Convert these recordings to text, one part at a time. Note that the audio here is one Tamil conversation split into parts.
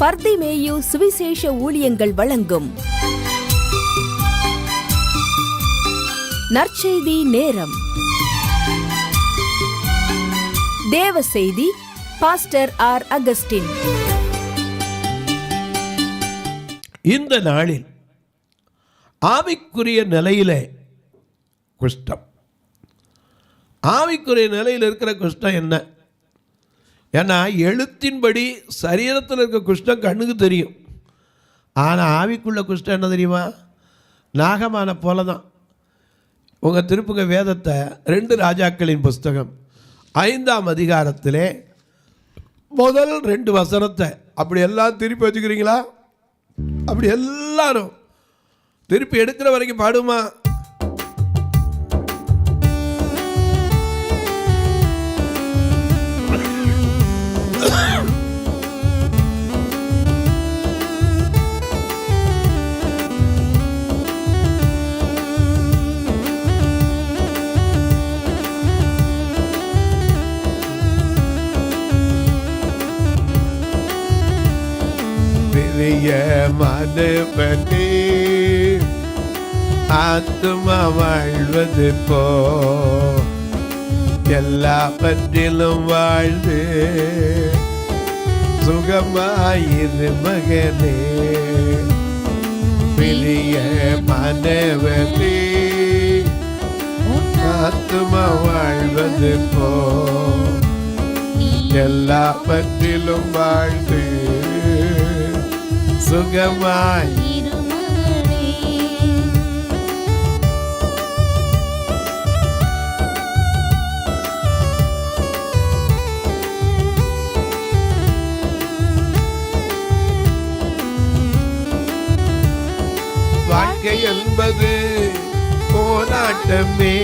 பர்திமேயு சுவிசேஷ ஊழியங்கள் வழங்கும் நற்செய்தி நேரம். தேவ செய்தி பாஸ்டர் ஆர். அகஸ்டின். இந்த நாளில் ஆவிக்குரிய நிலையிலே குஷ்டம். ஆவிக்குரிய நிலையில் இருக்கிற குஷ்டம் என்ன? ஏன்னா எழுத்தின்படி சரீரத்தில் இருக்க குஷ்டம் கண்ணுக்கு தெரியும். ஆனால் ஆவிக்குள்ள குஷ்டம் என்ன தெரியுமா? நாகமான போல தான். உங்கள் திருப்புங்க வேதத்தை 2 ராஜாக்களின் புஸ்தகம் 5ஆம் அதிகாரத்திலே முதல் 2 வசனத்தை அப்படி எல்லாம் திருப்பி வச்சுக்கிறீங்களா? அப்படி எல்லாரும் திருப்பி எடுக்கிற வரைக்கும் பாடுமா? மனவனே ஆத்துமா வாழ்வது போ எல்லாவற்றிலும் வாழ்ந்து சுகமாயிரு மகனே. பிரிய மனவனே ஆத்துமா வாழ்வது போ எல்லாவற்றிலும் வாழ்ந்து சுகமாய் வாழ்க்கை என்பது போராட்டமே,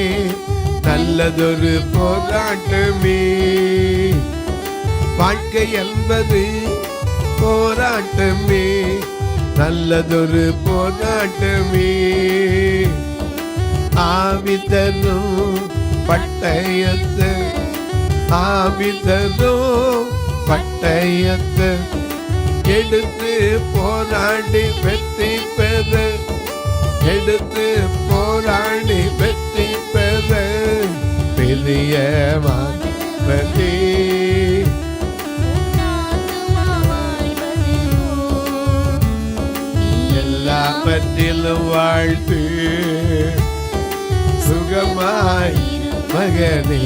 நல்லதொரு போராட்டமே. வாழ்க்கை என்பது போராட்டமே, நல்லதொரு போராட்டமே. ஆவிதனும் பட்டயத்து ஆவிதனும் பட்டயத்து எடுத்து போராடி வெற்றி பெற, எடுத்து போராடி வெற்றி பெற பெரியவானே. எல்லாவற்றிலும் வாழ்த்து சுகமாய் மகனே.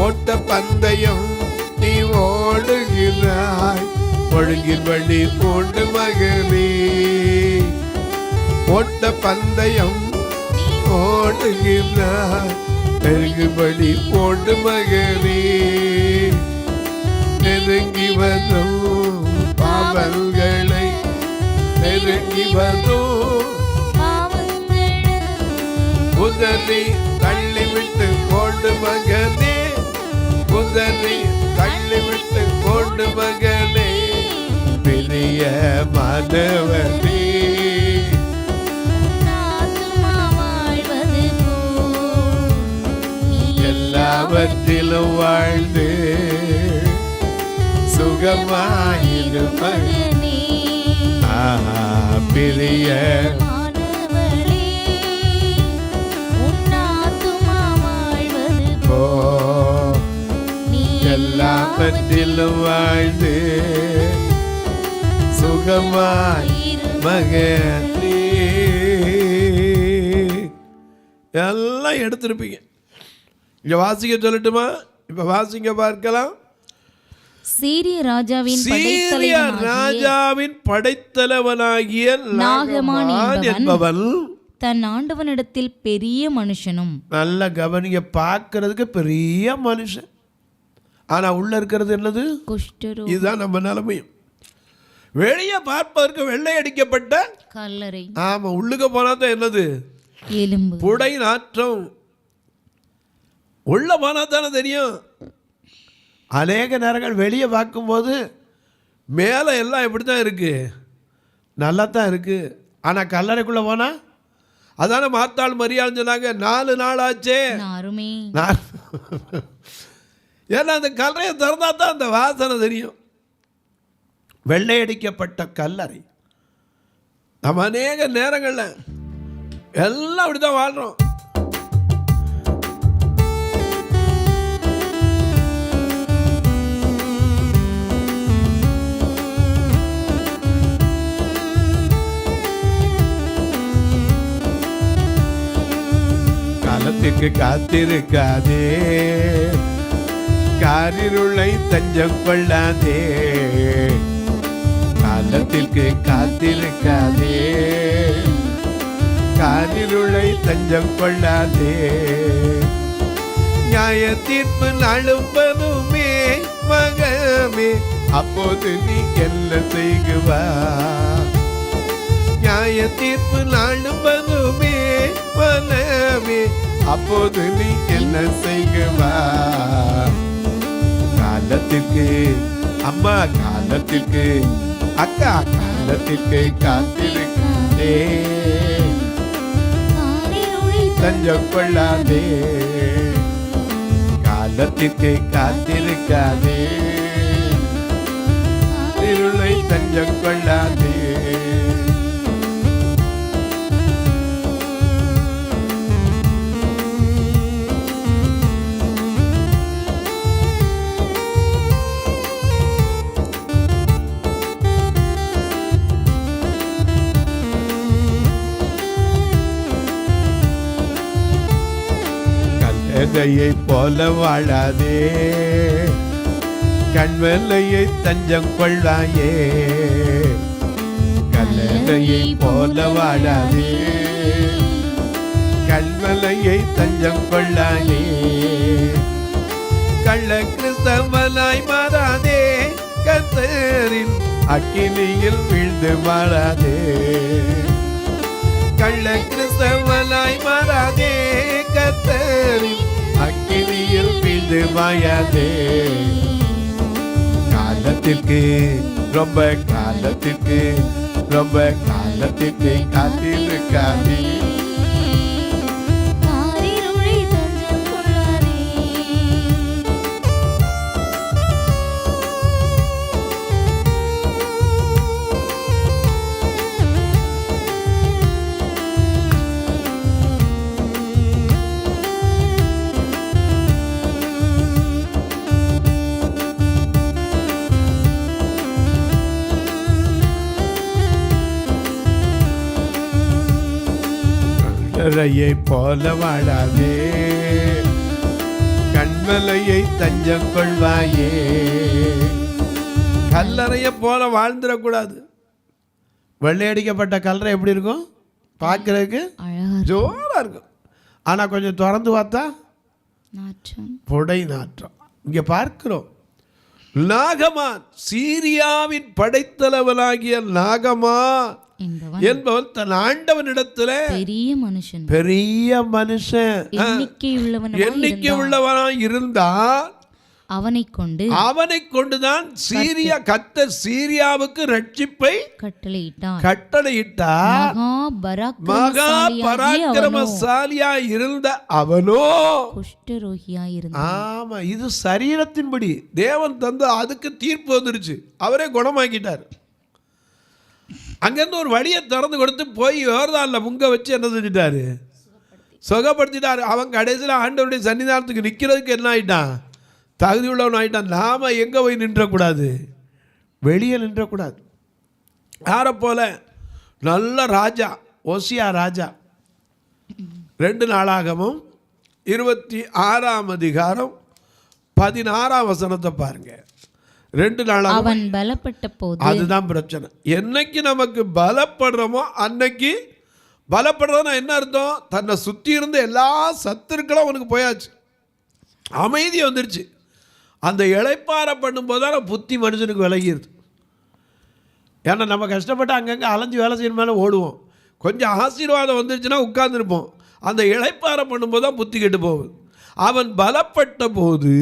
ஓட்ட பந்தயம் நீ ஓடுகிறாய், ஒழுங்கில் வழி போண்டு மகனே. ஓட்ட பந்தயம் ஓடுகிறாய், ஒழுங்கில் வழி போண்டு மகனே. நெருங்கி வரும் பாவங்களை நெருங்கி வரும் உதறி தள்ளிவிட்டு போண்டு மகனே, உதறி தள்ளிவிட்டு போண்டு மகனே. பெரிய மாணவனே எல்லாவற்றிலும் வாழ்ந்து சுகமாயிரு மகனே. பெரிய எல்லாவற்றிலும் வாழ்ந்து சுகமாய் மகனே. எல்லாம் எடுத்திருப்பீங்க. இங்க வாசிக்க சொல்லட்டுமா? இப்ப வாசிங்க பார்க்கலாம். சீரிய ராஜாவின் படைத்தலைவனாகிய நாகமான் என்பவன் தன் ஆண்டவனிடத்தில் பெரிய மனுஷனும். நல்ல கவனிக்க, பார்க்கிறதுக்கு பெரிய மனுஷன், ஆனா உள்ள இருக்கிறது என்னது? குஷ்டரோகம். இதுதான் நம்ம நிலைமையும். வெளியே பார்ப்பதற்கு வெள்ளை அடிக்கப்பட்ட கல்லறை. ஆமா, உள்ளுக்க போனா தான் என்னது? எலும்பு, புடை நாற்றம். உள்ள போனா தானே தெரியும். அநேக நேரங்கள் வெளியே பார்க்கும்போது மேலே எல்லாம் எப்படி தான் இருக்குது, நல்லா தான் இருக்குது. ஆனால் கல்லறைக்குள்ளே போனால் அதான மாத்தாள் மரியாதை சொன்னாங்க, 4 நாள் ஆச்சே. அருமை. ஏன்னா அந்த கல்லறையை திறந்தா தான் அந்த வாசனை தெரியும். வெள்ளையடிக்கப்பட்ட கல்லறை. நம்ம அநேக நேரங்களில் எல்லாம் அப்படி தான் வாழ்கிறோம். காலத்துக்கு காத்திருக்காதே, காரிருளை தஞ்சம் கொள்ளாதே. காலத்திற்கு காத்திருக்காதே, காரிருளை தஞ்சம் கொள்ளாதே. நியாய தீர்ப்பு நாளும் வருமே மகமே, அப்போது நீ என்ன செய்குவா. நியாய தீர்ப்பு நாளும் வருமே மனமே, அப்போது நீ என்ன செய்குவா. காலத்திற்கு அம்மா, காலத்திற்கு அக்கா, காலத்திற்கு காத்திருக்காதே, தஞ்சம் கொள்ளாதே. காலத்திற்கு காத்திருக்காதே, இருளை தஞ்சம் கொள்ளாதே. கல்லறையை போல வாழாதே, கண்வலையை தஞ்சம் கொள்ளாயே. கல்லறையை போல வாழாதே, கண்வலையை தஞ்சம் கொள்ளாயே. கள்ள கிறிஸ்தவனாய் மாறாதே, கர்த்தரின் அக்கினியில் வீழ்ந்து மாறாதே. கள்ள கிறிஸ்தவனாய் மாறாதே, கர்த்தரின் அக்கினியில் வீழ்ந்து மாயாதே. காலத்திற்கு ரொம்ப காலத்திற்கு ரொம்ப காலத்திற்கு காத்திருக்காதே. கல்லறையை போல வாழாதே, கண்மலையை தஞ்சம் கொள்வாயே. கல்லறையை போல வாழ்ந்துடக்கூடாது. வெள்ளையடிக்கப்பட்ட கல்லறை எப்படி இருக்கும் பார்க்கறதுக்கு? ஜோரா இருக்கும். ஆனால் கொஞ்சம் திறந்து பார்த்தா புடை நாற்றம். இங்கே பார்க்கிறோம், நாகமான், சீரியாவின் படைத்தலைவனாகிய நாகமான் என்பவன் தன் ஆண்டவனிடத்துல பெரிய மனுஷன் எண்ணிக்கை உள்ளவனாய் இருந்தான். அவனை கொண்டுதான் சீரியா கர்த்தர் சீரியாவுக்கு ரட்சிப்பை கட்டளையிட்டார். மகா பராக்கிரமசாலியா இருந்த அவனோ குஷ்டரோகியாய் இருந்தான். ஆமா, இது சரீரத்தின்படி தேவன் தந்து அதுக்கு தீர்ப்பு வந்துருச்சு. அவரே குணமாக்கிட்டார். அங்கேருந்து ஒரு வழியை திறந்து கொடுத்து போய் யோர்தான்ல முங்க வச்சு என்ன செஞ்சிட்டாரு? சுகப்படுத்திட்டாரு. அவன் கடைசியில் ஆண்டவருடைய சன்னிதானத்துக்கு நிற்கிறதுக்கு என்ன ஆயிட்டான்? தகுதி உள்ளவன் ஆயிட்டான். நாம எங்கே போய் நின்றக்கூடாது? வெளியே நின்றக்கூடாது. யாரை போல? நல்ல ராஜா ஓசியா ராஜா. 2 நாளாகமும் 26ஆம் அதிகாரம் 16ஆம் வசனத்தை பாருங்க. 2 நாளாக அவன் பலப்பட்ட போது, அதுதான் பிரச்சனை. என்னைக்கு நமக்கு பலப்படுறோமோ அன்னைக்கு பலப்படுறதுனா என்ன அர்த்தம்? தன்னை சுற்றி இருந்த எல்லா சத்துருக்களும் அவனுக்கு போயாச்சு, அமைதி வந்துருச்சு. அந்த இளைப்பாறை பண்ணும்போது தான் புத்தி மனுஷனுக்கு விலகிடுது. ஏன்னா நம்ம கஷ்டப்பட்டு அங்கங்கே அலைஞ்சு வேலை செய்யணும் மேலே ஓடுவோம். கொஞ்சம் ஆசீர்வாதம் வந்துருச்சுன்னா உட்கார்ந்துருப்போம். அந்த இளைப்பாறை பண்ணும்போது தான் புத்தி கெட்டு போகுது. அவன் பலப்பட்ட போது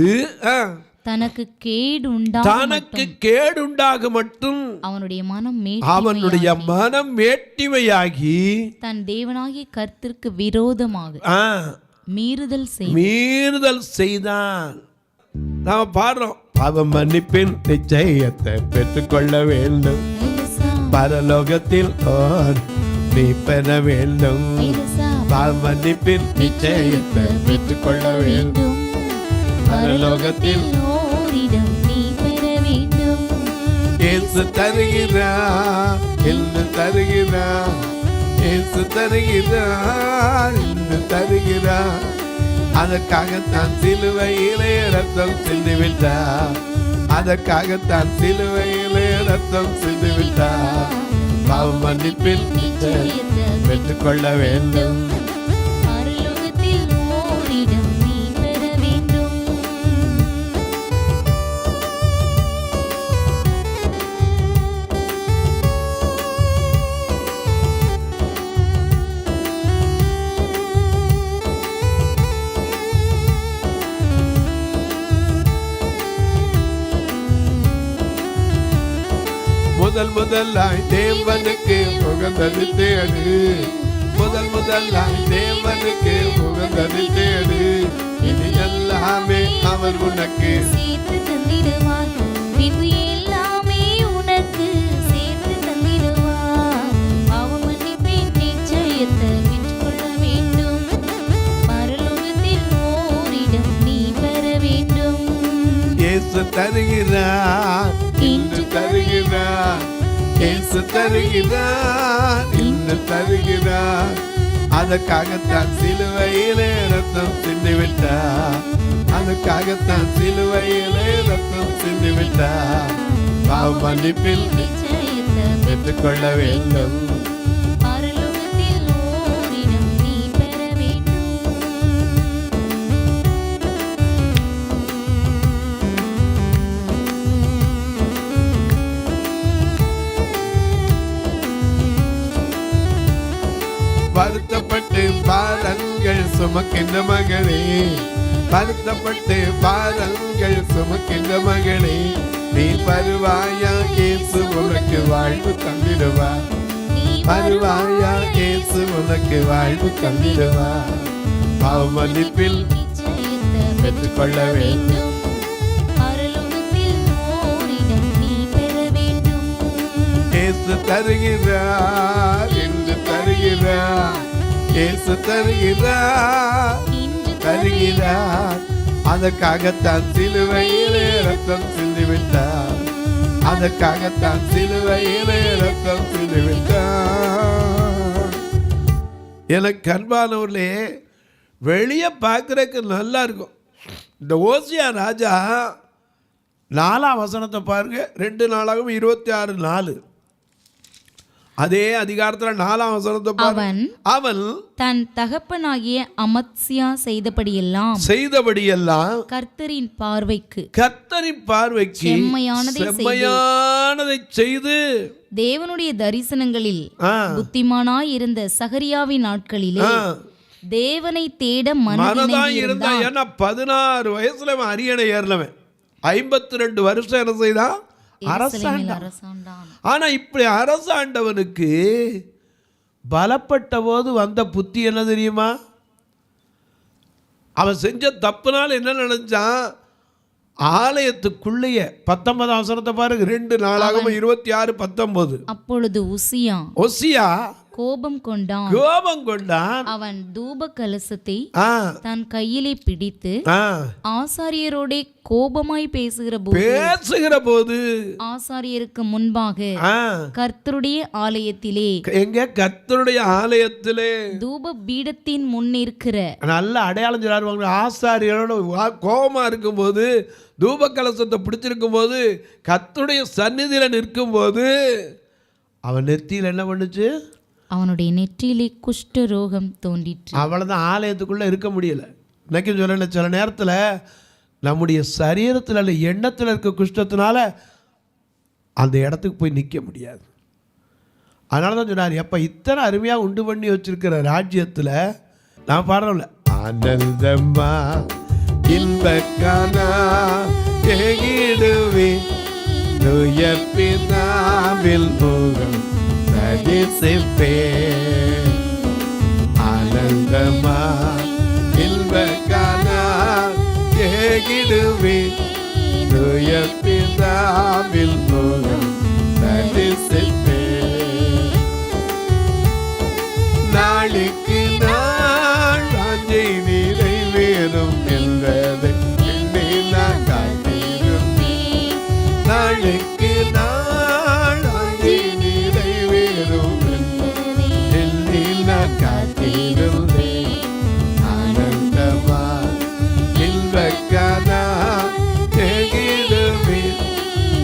தனக்கு கேடு தனக்கு கேடுண்டாக மட்டும் அவனுடைய மனம் அவனுடைய மனம் மேட்டிமையாகி தன் தேவனாகிய கர்த்தருக்கு விரோதமாக மீறுதல் செய்தான். நாம பாடுறோம், பாவ மன்னிப்பின் நிச்சயத்தை பெற்றுக்கொள்ள வேண்டும், பரலோகத்தில் நீ பெற வேண்டும். பாவ மன்னிப்பின் நிச்சயத்தை பெற்றுக்கொள்ள வேண்டும், பரலோகத்தில் நீ பெற வேண்டும். இயேசு தருகிறார், இன்று தருகிறார், இயேசு தருகிறார், இன்று தருகிறார். அதற்காகத்தான் சிலுவையிலே ரத்தம் சிந்தி விட்டார், அதற்காகத்தான் சிலுவையிலே ரத்தம் சிந்தி விட்டார். பாவ மன்னிப்பில் நிச்சயத்தை பெற்றுக்கொள்ள வேண்டும், பரலோகத்தில் ஓரிடம் நீ பெற வேண்டும். முதலாய் தேவனுக்கு உகந்தது தேடு, முதலாய் தேவனுக்கு உகந்தது தேடு. இது எல்லாமே அவர் உனக்கு சேர்த்து தந்திடுவார், பின்பு எல்லாமே உனக்கு சேர்த்து தந்திடுவார். பாவ மன்னிப்பின் நிச்சயத்தை பெற்றுக்கொள்ள வேண்டும், பரலோகத்தில் ஓரிடம் நீ பெற வேண்டும். இயேசு தருகிறார், இன்று தருகிறார், இயேசு தருகிறார், இன்று தருகிறார். அதற்காகத்தான் சிலுவையிலே ரத்தம் சிந்தி விட்டார், அதற்காகத்தான் சிலுவையிலே ரத்தம் சிந்தி விட்டார். பாவ மன்னிப்பில் நிச்சயத்தை பெற்றுக்கொள்ள வேண்டும், பரலோகத்தில் ஓரிடம் நீ பெற வேண்டும். வருத்தப்பட்டு பாரங்கள் சுமக்கின்ற மகளே, வருத்தப்பட்டு பாரங்கள் சுமக்கின்ற மகளே, நீ வருவாயா, இயேசு உனக்கு வாழ்வு தந்திடுவார், வருவாயா, இயேசு உனக்கு வாழ்வு தந்திடுவார். பாவ மன்னிப்பில் நிச்சயத்தை பெற்றுக்கொள்ள வேண்டும், பரலோகத்தில் ஓரிடம் நீ பெற வேண்டும். இயேசு தருகிறார், இன்று தருகிறார், இயேசு தருகிறார், இன்று தருகிறார். அதற்காகத்தான் சிலுவையிலே ரத்தம் சிந்தி விட்டார், அதற்காகத்தான் சிலுவையிலே ரத்தம் சிந்தி விட்டார். எனக்கு அன்பானவர்களே, வெளியே பார்க்கறதுக்கு நல்லா இருக்கும். இந்த ஓசியா ராஜா 4ஆம் வசனத்தை பாருங்க, 2 நாளாகவும் 26:4. அதே அதிகாரத்துல 4ஆம் வசனத்தை பாருங்க. அவன் தன் தகப்பனாகிய அமத்சியா செய்தபடியெல்லாம் கர்த்தரின் பார்வைக்கு செம்மையானதை செய்து தேவனுடைய தரிசனங்களில் புத்திமானாய் இருந்த சகரியாவின் நாட்களிலே தேவனை தேட மனதாய் இருந்தான். ஏன்னா 16 வயசுல அவன் அரியணை ஏறினவன், 52 வருஷம் என்ன செய்தான், அரசாண்டான். ஆனா இப்படி அரசாண்டவனுக்கு பலப்பட்ட போது வந்த புத்தி என்ன தெரியுமா? அவன் செஞ்ச தப்புனால என்ன நினைச்சான், ஆலயத்துக்குள்ளேயே 19ஆம் வசனத்தை பாருங்க, 2 நாளாகவும் 26:19. அப்பொழுது ஒசியா கோபம் கொண்டான். அவன் தூப கலசத்தை தன் கையிலே பிடித்து ஆசாரியரோட கோபமாய் பேசுகிற போது ஆசாரியருக்கு முன்பாக கர்த்தருடைய ஆலயத்திலே தூப பீடத்தின் முன் இருக்கிற நல்ல அடையாளம் சொல்லுவாங்க. ஆசாரியரோட கோபமா இருக்கும் போது, தூப கலசத்தை பிடிச்சிருக்கும் போது, கர்த்தருடைய சந்நிதியில நிற்கும் போது அவன் நெத்தியில் என்ன பண்ணுச்சு, அவனுடைய நெற்றியிலே குஷ்ட ரோகம் தோன்றிற்று. அவ்வளவுதான், ஆலயத்துக்குள்ள இருக்க முடியல. இன்னைக்கு சொல்ல சில நேரத்தில் நம்முடைய சரீரத்தில் அல்ல எண்ணத்தில் இருக்க குஷ்டத்தினால அந்த இடத்துக்கு போய் நிற்க முடியாது. அதனால தான் சொன்னார், எப்போ இத்தனை அருமையாக உண்டு பண்ணி வச்சிருக்கிற ராஜ்யத்தில் நான் பாடுறோம்ல, ஆனந்தம்மா இன்பக்கானா ஏகிடுவே தூய பிதாவில் முகம் தரிசிப்பே ஆனந்தமா இல்வகானா ஏகிடுவே தூய பிதாவில் முகம் தரிசிப்பே நாளுக்கு நாள் வாஞ்சை நிறைவேறும் என்பதை எண்ணினால் காத்திருந்தேன். நாளுக்கு நாள் வாஞ்சை நிறைவேறும் என்பதை எண்ணினால் காத்திருந்தேன். ஆனந்தமா இல்வக்கானா எகிடுவே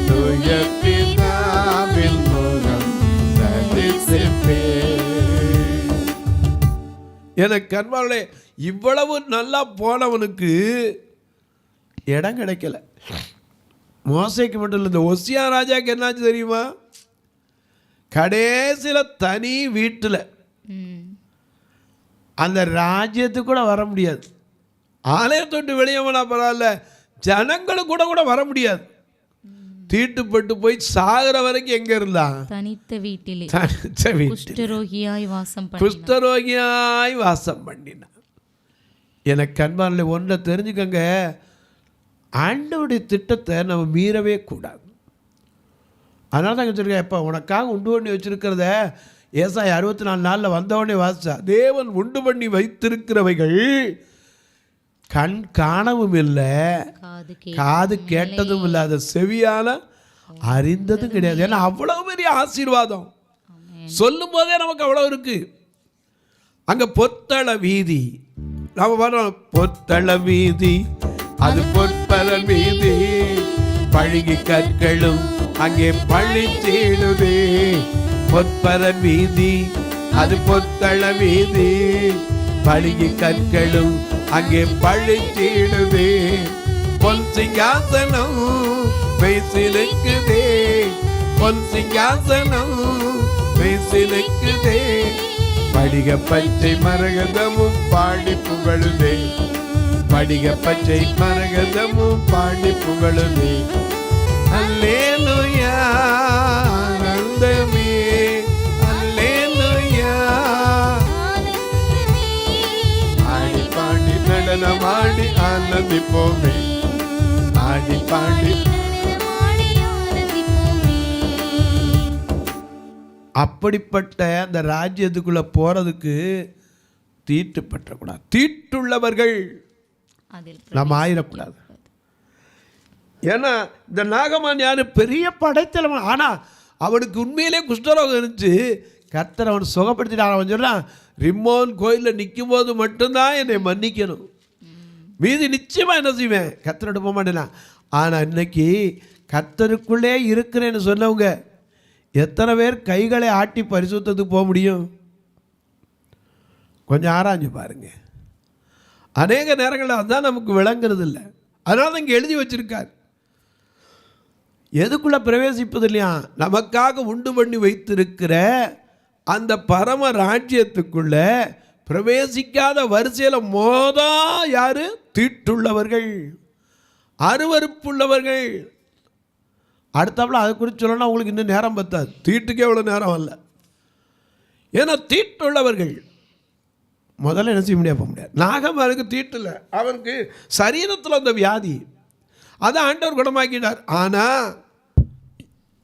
தூய பிதாவில் முகம் தரிசிப்பே. எனக்கு கண்பாளே, இவ்வளவு நல்லா போனவனுக்கு இடம் கிடைக்கல. மோசைக்கு மட்டும் இல்லை, இந்த ஒசியா ராஜாக்கு என்னாச்சு தெரியுமா? கடைசியில் தனி வீட்டில் அந்த ராஜ்யத்துக்கு கூட வர முடியாது. ஆலயத்தொட்டு வெளியே போனா பரவாயில்ல, ஜனங்களும் கூட வர முடியாது. தீட்டுப்பட்டு போய் சாகிற வரைக்கும் எங்க இருந்தான்? தனித்த வீட்டிலே குஷ்டரோகியாய் வாசம் பண்ணினான். எனக்கு அன்பான ஒன்றை தெரிஞ்சுக்கங்க, ஆண்டவருடைய திட்டத்தை நம்ம மீறவே கூடாது. அதனால தான் வச்சுருக்கேன், இப்போ உனக்காக உண்டு பண்ணி வச்சிருக்கிறத ஏசாயா 64 நாளில் வந்தவொடனே வாசிச்சா, தேவன் உண்டு பண்ணி வைத்திருக்கிறவைகள் கண் காணவும் இல்லை, காது கேட்டதும் இல்லை, அதை செவியால அறிந்ததும் கிடையாது. ஏன்னா அவ்வளவு பெரிய ஆசீர்வாதம் சொல்லும் போதே நமக்கு அவ்வளவு இருக்கு. அங்க பொத்தள வீதி, நம்ம வரோம், பொத்தள வீதி அது பொற்பல வீதி, பழுகி கற்களும் அங்கே பழிச்சிடுதே. பொற்பல வீதி அது பொத்தள வீதி, பழுகி கற்களும் அங்கே பழிச்சிடுதே. பொன் சிங்காசனம் பேசிலுக்குதே, பொன் சிங்காசனம் பேசிலுக்குதே. படிக பச்சை மரகதமும் பாடி புகழுதே, படிக பச்சை மரகதமும் பாடி புகழுதே. அல்லேலூயா ஆனந்தமே, அல்லேலூயா ஆடி பாடி நடனமாடி ஆனந்திப்போமே, ஆடி பாடி. அப்படிப்பட்ட அந்த ராஜ்யத்துக்குள்ள போறதுக்கு தீட்டு பற்றக்கூடாது. தீட்டுள்ளவர்கள் நம்ம ஆயிடக்கூடாது. ஏன்னா இந்த நாகமான் யாரு? பெரிய படைத்தலைவன். ஆனா அவனுக்கு உண்மையிலே குஷ்டரோகம் இருந்துச்சு. கர்த்தர் அவன் சுகப்படுத்திட்டான். அவன் சொல்றான், ரிம்மோன் கோயிலில் நிற்கும் போது மட்டும்தான் என்னை மன்னிக்கணும், மீதி நிச்சயமா என்ன செய்வேன், கர்த்தரோட போக மாட்டேனா. ஆனால் இன்னைக்கு கர்த்தருக்குள்ளே இருக்கிறேன்னு சொன்னவங்க எத்தனை பேர் கைகளை ஆட்டி பரிசுத்தத்துக்கு போக முடியும்? கொஞ்சம் ஆராய்ஞ்சு பாருங்க. அநேக நேரங்களில் அதுதான் நமக்கு விளங்குறது இல்லை. அதனால தான் இங்கே எழுதி வச்சிருக்கார், எதுக்குள்ள பிரவேசிப்பது இல்லையா, நமக்காக உண்டு பண்ணி வைத்திருக்கிற அந்த பரம ராஜ்யத்துக்குள்ள பிரவேசிக்காத வரிசையில் மோதா யாரு? தீட்டுள்ளவர்கள், அருவருப்புள்ளவர்கள். அடுத்தாப்புல அதை குறித்து சொல்லணும்னா உங்களுக்கு இன்னும் நேரம் பத்தாது, தீட்டுக்கே எவ்வளோ நேரம் இல்லை. ஏன்னா தீட்டுள்ளவர்கள் முதல்ல என்ன செய்ய முடியாது, போக முடியாது. நாகமானுக்கு தீட்டில், அவனுக்கு சரீரத்தில் அந்த வியாதி, அதை ஆண்டவர் குணமாக்கிட்டார். ஆனால்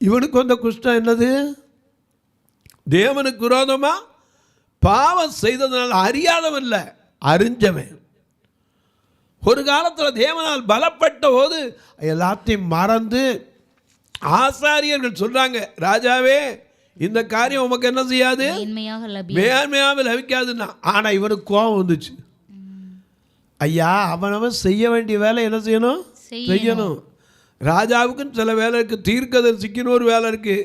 இவனுக்கு வந்த குஷ்டம் என்னது? தேவனுக்கு விரோதமாக பாவம் செய்ததுனால அறியாதவன் இல்லை, அறிஞ்சவன். ஒரு காலத்தில் தேவனால் பலப்பட்ட போது எல்லாத்தையும் மறந்து ஆசாரியர்கள் சொல்றாங்க, ராஜாவே இந்த காரியம் உமக்கு என்ன செய்யாது, மேன்மையாக லபிக்காதுன்னா. ஆனால் இவனுக்கு கோபம் வந்துச்சு. ஐயா, அவனவன் செய்ய வேண்டிய வேலை என்ன செய்யணும், செய்யணும். ராஜாவுக்குன்னு சில வேலை இருக்குது, தீர்க்கதரிசிக்குன்னு ஒரு வேலை இருக்குது,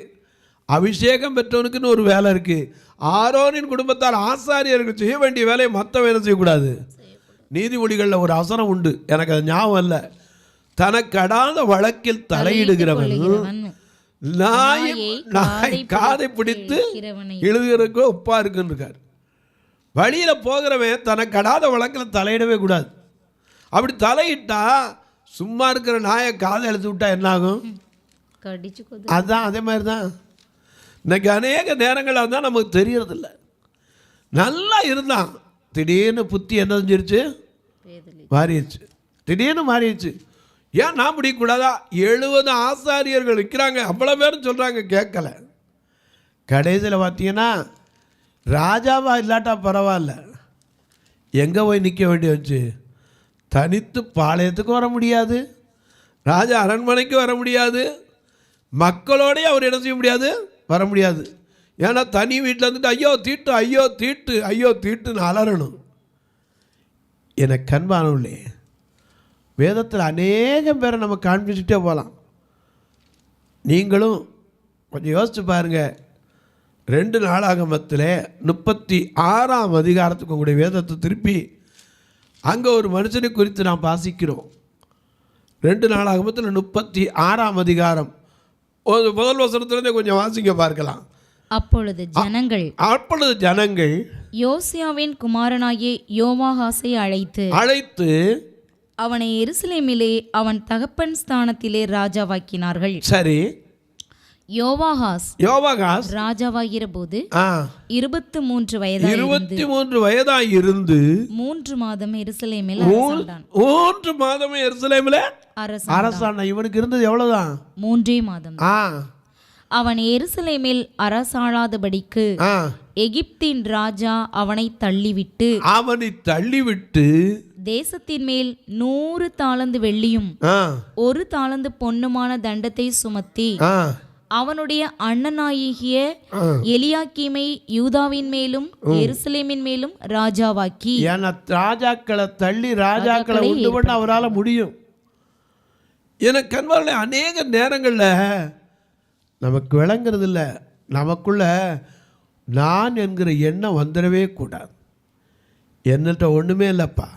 அபிஷேகம் பெற்றவனுக்குன்னு ஒரு வேலை இருக்குது. ஆரோனின் குடும்பத்தார் ஆசாரியர்கள் செய்ய வேண்டிய வேலையை மற்ற வேலை செய்யக்கூடாது. நீதிமொழிகளில் ஒரு அவசரம் உண்டு, எனக்கு அது ஞாபகம் இல்லை. தனக்கடாத வழக்கில் தலையிடுகிறவன் நாய் காதை பிடித்து இழுகிறதுக்கு ஒப்பா இருக்குன்னு இருக்கார். வழியில் போகிறவன் தனக்கடாத வழக்கில் தலையிடவே கூடாது. அப்படி தலையிட்டா சும்மா இருக்கிற நாயை காதை எழுத்து விட்டா என்ன ஆகும்? கடிச்சு அதுதான் அதே மாதிரி தான் இன்னைக்கு அநேக நேரங்களாக தான் நமக்கு தெரியறதில்ல. நல்லா இருந்தான், திடீர்னு புத்தி என்ன செஞ்சிருச்சு? மாறிடுச்சு. திடீர்னு மாறிடுச்சு. ஏன் நான் பிடிக்கக்கூடாதா? 70 ஆசாரியர்கள் இருக்கிறாங்க, அவ்வளோ பேரும் சொல்கிறாங்க, கேட்கல. கடைசியில் பார்த்தீங்கன்னா ராஜாவா இல்லாட்டா பரவாயில்ல, எங்கே போய் நிற்க வேண்டி வச்சு? தனித்து பாளையத்துக்கு வர முடியாது, ராஜா அரண்மனைக்கு வர முடியாது, மக்களோடய அவர் என்ன செய்ய முடியாது? வர முடியாது. ஏன்னா தனி வீட்டில் இருந்துட்டு ஐயோ தீட்டு ஐயோ தீட்டு ஐயோ தீட்டுன்னு அலறணும். எனக்கு கண்பானவர்களே, வேதத்தில் அநேகம் பேரை நம்ம காண்பிச்சுட்டே போகலாம். நீங்களும் கொஞ்சம் யோசிச்சு பாருங்கள். 2 நாளாகமத்தில் 36ஆம் அதிகாரத்துக்கு உங்களுடைய வேதத்தை திருப்பி அங்கே ஒரு மனுஷனை குறித்து நாம் வாசிக்கிறோம். 2 நாளாகமத்தில் 36ஆம் அதிகாரம் முதல் வசனத்திலிருந்தே கொஞ்சம் வாசிங்க பார்க்கலாம். அப்பொழுது ஜனங்கள் யோசியாவின் குமாரனாகிய யோவாகாசை அழைத்து அவனை எருசலேமிலே அவன் தகப்பன் ஸ்தானத்திலே ராஜாவாக்கினார்கள். சரி, யோவாகாஸ் ராஜாவாகிற போது 23 வயதாய் இருந்து 3 மாதம் எருசலேமில் 3 மாதம் எருசலேமில் அரசாண்ட. இவனுக்கு இருந்தது எவ்வளவுதான்? 3 மாதம். அவன் எருசலேமில் அரசாளாதபடிக்கு எகிப்தின் ராஜா அவனை தள்ளிவிட்டு தேசத்தின் மேல் 100 தாலந்து வெள்ளியும் 1 தாலந்து பொன்னுமான தண்டத்தை சுமத்தி அவனுடைய அண்ணனாகிய எலியாக்கீமை யூதாவின் மேலும் எருசலேமின் மேலும் ராஜாவாக்கி. ராஜாக்களை தள்ளி ராஜாக்களை உண்டு பண்ண அவரால் முடியும். எனக்கு கண்பார்களை அநேக நேரங்களில் நமக்கு விளங்குறது இல்லை. நமக்குள்ள நான் என்கிற எண்ணம் வந்துடவே கூடாது. என்னட்ட ஒன்றுமே இல்லைப்பா,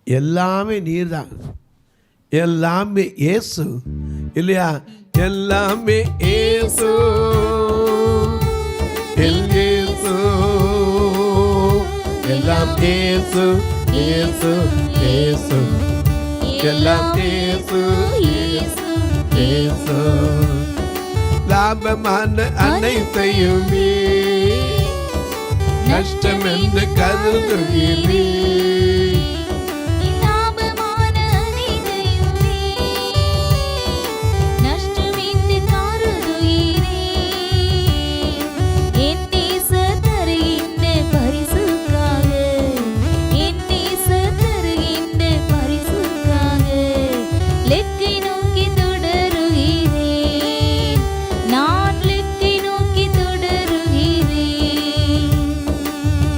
எல்லாமே நீர் தான், எல்லாமே இயேசு இல்லையா? எல்லாமே இயேசு, இயேசு, எல்லாம் இயேசு, இயேசு, இயேசு, எல்லாம் இயேசு, இயேசு, இயேசு. லாபமான அனைத்தையுமே நஷ்டம் என்று கருதுகிறீ.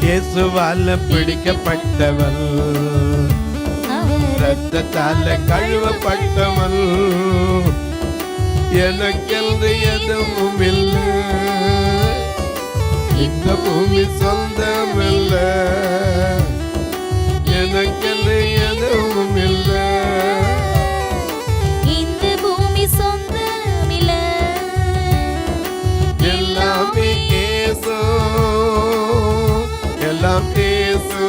இயேசுவால பிடிக்கப்பட்டவள், ரத்தத்தால கழுவப்பட்டவள், எனக்கென்று எதுவும் இல்லை, இந்த பூமி சொந்தமில்லை, எனக்கென்று எதுவும் இல்லை, இந்த பூமி சொந்தமில்லை, எல்லாமே இயேசு, எல்லாம் இயேசு,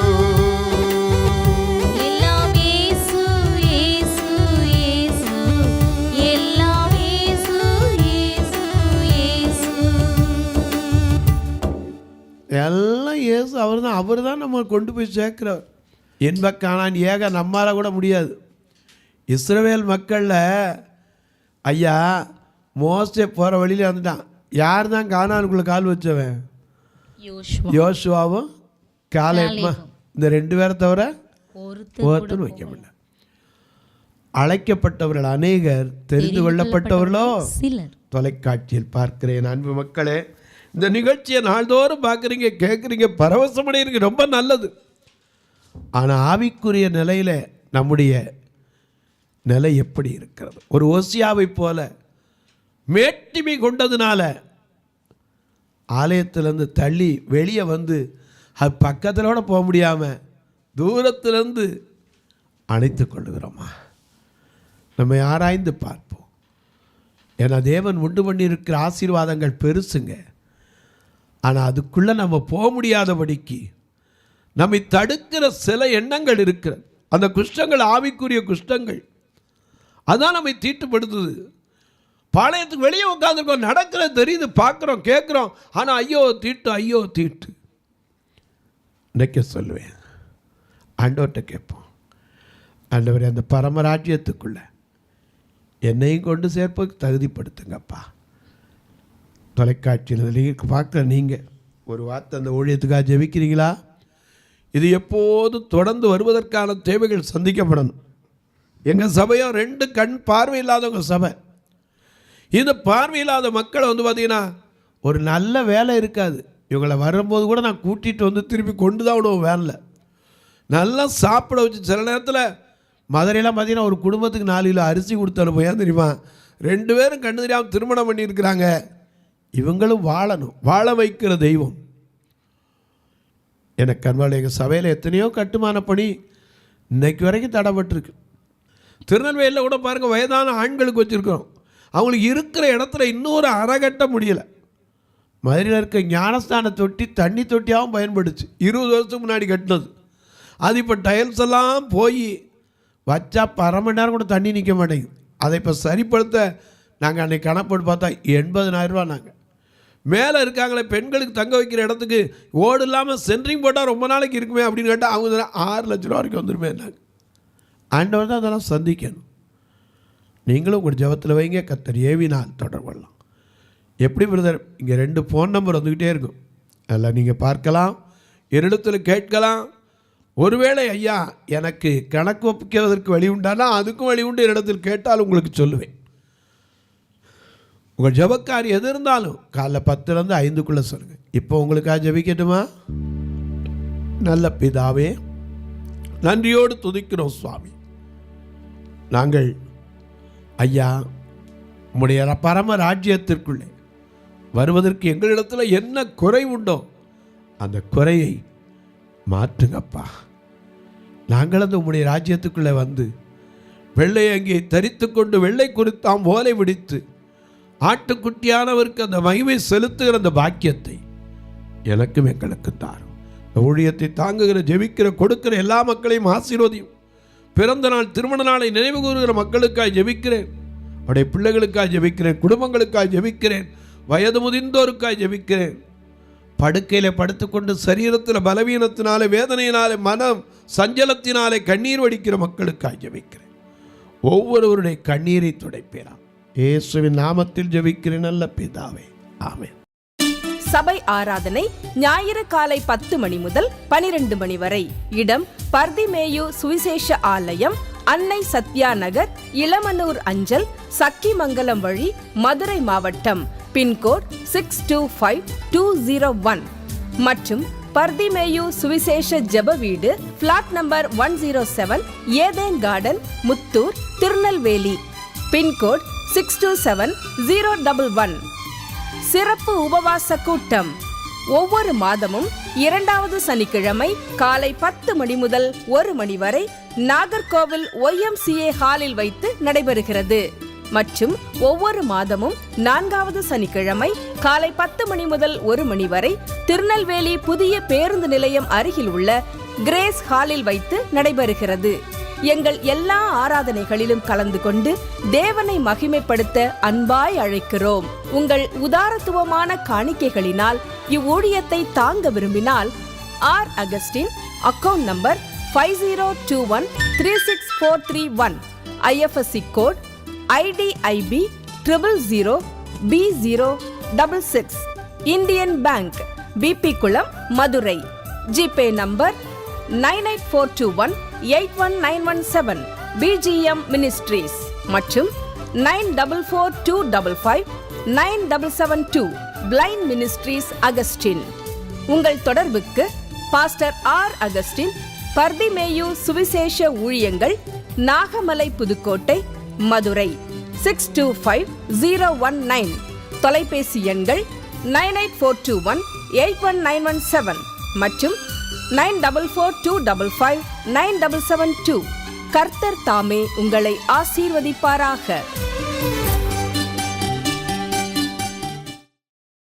எல்லாம் இயேசு, இயேசு, இயேசு, எல்லாம் இயேசு, இயேசு, இயேசு, எல்லாம் இயேசு. அவர் தான் நம்ம கொண்டு போய் சேர்க்கிறவர். என்பக்கானான் ஏக நம்மால கூட முடியாது. இஸ்ரவேல் மக்களில் ஐயா மோசே போகிற வழியில் வந்துட்டான். யார் தான் கானானுக்குள்ளே கால் வச்சவன்? யோசுவாவும் காலேபும். இந்த 2 பேரை தவிர ஒருத்தர் வைக்க முடியல. அழைக்கப்பட்டவர்கள் அநேகர், தெரிந்து கொள்ளப்பட்டவர்களோ சிலர். தொலைக்காட்சியில் பார்க்கிறேன் அன்பு மக்களே, இந்த நிகழ்ச்சியை நாள்தோறும் பார்க்குறீங்க, கேட்குறீங்க, பரவசமடைகிறீங்க, ரொம்ப நல்லது. ஆனால் ஆவிக்குரிய நிலையில் நம்முடைய நிலை எப்படி இருக்கிறது? ஒரு ஓசியாவை போல மேட்டிமை கொண்டதுனால ஆலயத்திலேருந்து தள்ளி வெளியே வந்து அது பக்கத்திலோட போக முடியாமல் தூரத்திலேருந்து அணைத்து கொள்ளுகிறோமா? நம்ம ஆராய்ந்து பார்ப்போம். ஏன்னா தேவன் உண்டு பண்ணியிருக்கிற ஆசீர்வாதங்கள் பெருசுங்க. ஆனால் அதுக்குள்ளே நம்ம போக முடியாதபடிக்கு நம்மை தடுக்கிற சில எண்ணங்கள் இருக்கிறது. அந்த குஷ்டங்கள் ஆவிக்குரிய குஷ்டங்கள். அதான் நம்மை தீட்டுப்படுத்துது. பாளையத்துக்கு வெளியே உட்காந்துருக்கோம், நடக்கிறது தெரியுது, பார்க்குறோம், கேட்குறோம், ஆனால் ஐயோ தீட்டு, ஐயோ தீட்டு. இன்னைக்கு சொல்லுவேன், ஆண்டவர்கிட்ட கேட்போம், ஆண்டவரே அந்த பரமராஜ்யத்துக்குள்ள என்னையும் கொண்டு சேர்ப்பதுக்கு தகுதிப்படுத்துங்கப்பா. தொலைக்காட்சியில் நீங்கள் பார்க்குற நீங்கள் ஒரு வார்த்தை அந்த ஊழியத்துக்காக ஜெபிக்கிறீங்களா? இது எப்போதும் தொடர்ந்து வருவதற்கான தேவைகள் சந்திக்கப்படணும். எங்கள் சபையும் 2 கண் பார்வை இல்லாதவங்க சபை. இந்த பார்வை இல்லாத மக்களை பார்த்திங்கன்னா ஒரு நல்ல வேலை இருக்காது. இவங்களை வரும்போது கூட நான் கூட்டிகிட்டு வந்து திருப்பி கொண்டு தான் விடுவோம் வேனில். நல்லா சாப்பிட வச்சு சில நேரத்தில் மதுரையெல்லாம் பார்த்திங்கன்னா ஒரு குடும்பத்துக்கு 4 கிலோ அரிசி கொடுத்து அனுப்போம். ஏன் தெரியுமா? 2 பேரும் கண்ணு தெரியாமல் திருமணம் பண்ணியிருக்கிறாங்க. இவங்களும் வாழணும், வாழ வைக்கிற தெய்வம். எனக்கு கண்வாள் எங்கள் சபையில் எத்தனையோ கட்டுமான பணி இன்னைக்கு வரைக்கும் தடைப்பட்டிருக்கு. திருநெல்வேலியில் கூட பாருங்கள், வயதான ஆண்களுக்கு வச்சுருக்கிறோம். அவங்களுக்கு இருக்கிற இடத்துல இன்னொரு அரை கட்ட முடியலை. மதுரையில் இருக்க ஞானஸ்தான தொட்டி தண்ணி தொட்டியாகவும் பயன்படுச்சு. 20 வருஷத்துக்கு முன்னாடி கட்டினது. அது இப்போ டைல்ஸ் எல்லாம் போய் வச்சா 1/2 மணி நேரம் கூட தண்ணி நிற்க மாட்டேங்குது. அதை இப்போ சரிப்படுத்த நாங்கள் அன்றைக்கி கணக்கு பார்த்தா 80,000 ரூபா. நாங்கள் மேலே இருக்காங்களே பெண்களுக்கு தங்க வைக்கிற இடத்துக்கு ஓடு இல்லாமல் சென்ட்ரிங் போட்டால் ரொம்ப நாளைக்கு இருக்குமே அப்படின்னு கேட்டால் அவங்க 6 லட்ச ரூபா வரைக்கும் வந்துடுமே. நாங்கள் ஆண்டவர் தான் அதெல்லாம் சந்திக்கணும். நீங்களும் உங்கள் ஜெபத்தில் வைங்க, கர்த்தர் ஏவினால் தொடர்பு கொள்ளலாம். எப்படி பிரதர்? இங்கே 2 ஃபோன் நம்பர் வந்துக்கிட்டே இருக்கும், அதில் நீங்கள் பார்க்கலாம், என்னிடத்தில் கேட்கலாம். ஒருவேளை ஐயா எனக்கு கணக்கு ஒப்பிக்கிறதற்கு வழி உண்டானா அதுக்கும் வழி உண்டு, என்னிடத்தில் கேட்டால் உங்களுக்கு சொல்லுவேன். உங்கள் ஜெபக்காரி எது இருந்தாலும் காலைல 10லேருந்து 5க்குள்ளே சொல்லுங்கள். இப்போ உங்களுக்காக ஜெபிக்கட்டுமா? நல்ல பிதாவே, நன்றியோடு துதிக்கிறோம் சுவாமி. நாங்கள் ஐயா உம்முடைய பரம ராஜ்யத்திற்குள்ளே வருவதற்கு எங்களிடத்தில் என்ன குறை உண்டோ அந்த குறையை மாற்றுங்கப்பா. நாங்கள் அந்த உம்முடைய ராஜ்யத்துக்குள்ளே வந்து வெள்ளை அங்கே தரித்து கொண்டு வெள்ளை குறித்தாம் ஓலை விடித்து ஆட்டுக்குட்டியானவருக்கு அந்த மகிமை செலுத்துகிற அந்த பாக்கியத்தை எனக்கும் எங்களுக்கு தாரும். ஊழியத்தை தாங்குகிற, ஜெபிக்கிற, கொடுக்கிற எல்லா மக்களையும் ஆசீர்வதியும். பிறந்த நாள், திருமண நாளை நினைவு கூறுகிற மக்களுக்காக ஜெபிக்கிறேன். அவருடைய பிள்ளைகளுக்காக ஜெபிக்கிறேன், குடும்பங்களுக்காக ஜெபிக்கிறேன், வயது முதிர்ந்தோருக்காக ஜெபிக்கிறேன். படுக்கையில் படுத்துக்கொண்டு சரீரத்தில் பலவீனத்தினாலே, வேதனையினாலே, மனம் சஞ்சலத்தினாலே கண்ணீர் வடிக்கிற மக்களுக்காக ஜெபிக்கிறேன். ஒவ்வொருவருடைய கண்ணீரை துடைப்பேனாம். இயேசுவின் நாமத்தில் ஜெபிக்கிறேன் நல்ல பிதாவே, ஆமென். சபை ஆராதனை ஞாயிறு காலை 10 மணி முதல் 12 மணி வரை. இடம் பர்திமேயு சுவிசேஷ ஆலயம், அன்னை சத்யா நகர், இளமனூர் அஞ்சல், சக்கிமங்கலம் வழி, மதுரை மாவட்டம். பின்கோட் 625201 மற்றும் பர்திமேயு சுவிசேஷ ஜெப வீடு, flat number 107, Eden garden, Muthur, Tirunelveli. Pincode 627011. சிறப்பு உபவாச கூட்டம் ஒவ்வொரு மாதமும் 2வது சனிக்கிழமை காலை 10 மணி முதல் 1 மணி வரை நாகர்கோவில் YMCA ஹாலில் வைத்து நடைபெறுகிறது. மற்றும் ஒவ்வொரு மாதமும் 4வது சனிக்கிழமை காலை 10 மணி முதல் 1 மணி வரை திருநெல்வேலி புதிய பேருந்து நிலையம் அருகில் உள்ள கிரேஸ் ஹாலில் வைத்து நடைபெறுகிறது. எங்கள் எல்லா ஆராதனைகளிலும் கலந்து கொண்டு தேவனை மகிமைப்படுத்த அன்பாய் அழைக்கிறோம். உங்கள் உதாரத்துவமான காணிக்கைகளினால் இவ்வூழியத்தை தாங்க விரும்பினால் R Augustine, account number 5021364331, IFSC code IDIB 000B066, Indian bank, BP குளம், Madurai. GPay number 9842181917, BGM ministries மற்றும் 9442559772, பிளைண்ட் மினிஸ்ட்ரீஸ் அகஸ்டின். உங்கள் தொடர்புக்கு பாஸ்டர் ஆர் அகஸ்டின், பர்திமேயு சுவிசேஷ ஊழியங்கள், நாகமலை, புதுக்கோட்டை, மதுரை 625019. தொலைபேசி எண்கள் 9842181917 மற்றும் 9442559772. கர்த்தர் தாமே உங்களை ஆசீர்வதிப்பாராக.